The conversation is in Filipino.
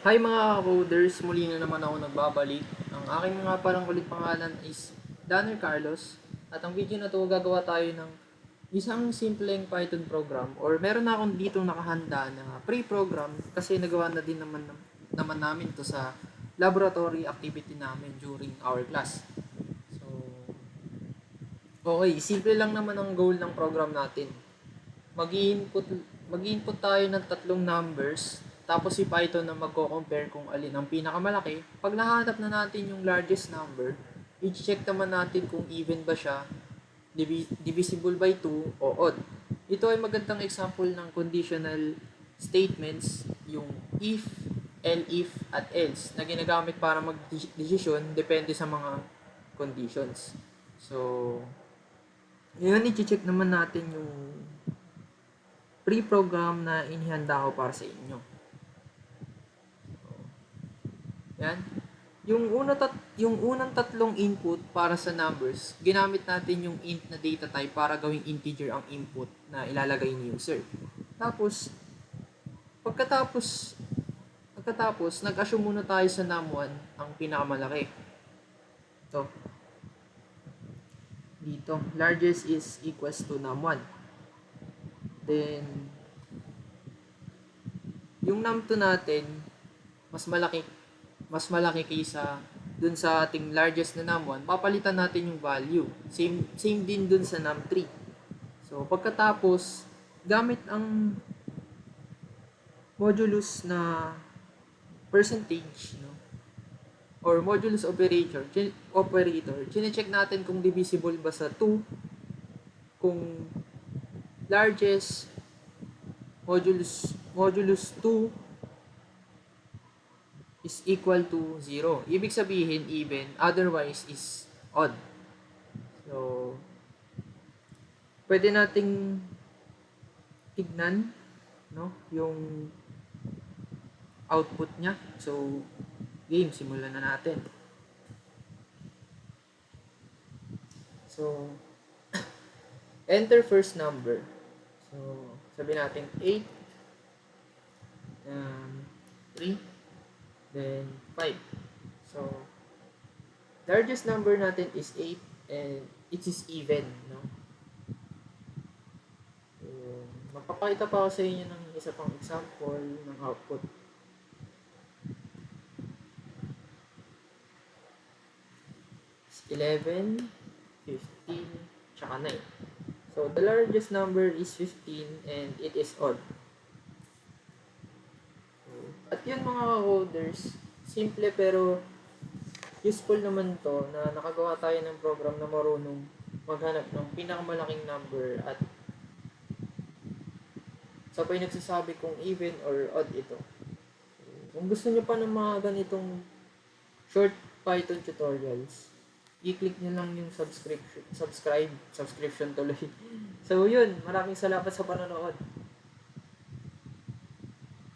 Hi mga coders, muli na naman ako nagbabalik. Ang aking mga palang ulit pangalan is Danner Carlos. At ang video na to gagawa tayo ng isang simpleng Python program or meron na akong dito nakahanda na pre-program kasi nagawa na din naman namin to sa laboratory activity namin during our class. So, okay, simple lang naman ang goal ng program natin. Mag-i-input mag-input tayo ng tatlong numbers, tapos si Python na magko-compare kung alin ang pinakamalaki. Pag nahanap na natin yung largest number, i-check naman natin kung even ba siya, divisible by 2 o odd. Ito ay magandang example ng conditional statements, yung if, elif, at else na ginagamit para mag-decision depende sa mga conditions. So, yun, i-check naman natin yung pre-program na inihanda ko para sa inyo. Yan. Yung unang tatlong input para sa numbers, ginamit natin yung int na data type para gawing integer ang input na ilalagay ni user. Tapos pagkatapos nag-assume muna tayo sa num1 ang pinakamalaki. Ito. Dito, largest is equals to num1. Then yung num2 natin mas malaki kaysa dun sa ating largest na num1, papalitan natin yung value. Same din dun sa num3. So, pagkatapos, gamit ang modulus na percentage, no? Or modulus operator, chine-check natin kung divisible ba sa 2, kung largest modulus 2 is equal to 0. Ibig sabihin even, otherwise is odd. So, pwede nating tignan, no, yung output niya. So, game, simulan na natin. So, enter first number. So, sabi natin 8, 3, then 5. So, largest number natin is 8 and it is even, no? So, magpapakita pa ako sa inyo ng isa pang example ng output. It's 11, 15, tsaka 9. So, the largest number is 15 and it is odd. At yun mga coders, simple pero useful naman to na nakagawa tayo ng program na marunong maghanap ng pinakamalaking number at sabay nagsasabi kung even or odd ito. Kung gusto nyo pa ng mga ganitong short Python tutorials, i-click nyo lang yung subscription tuloy. So yun, maraming salamat sa panonood.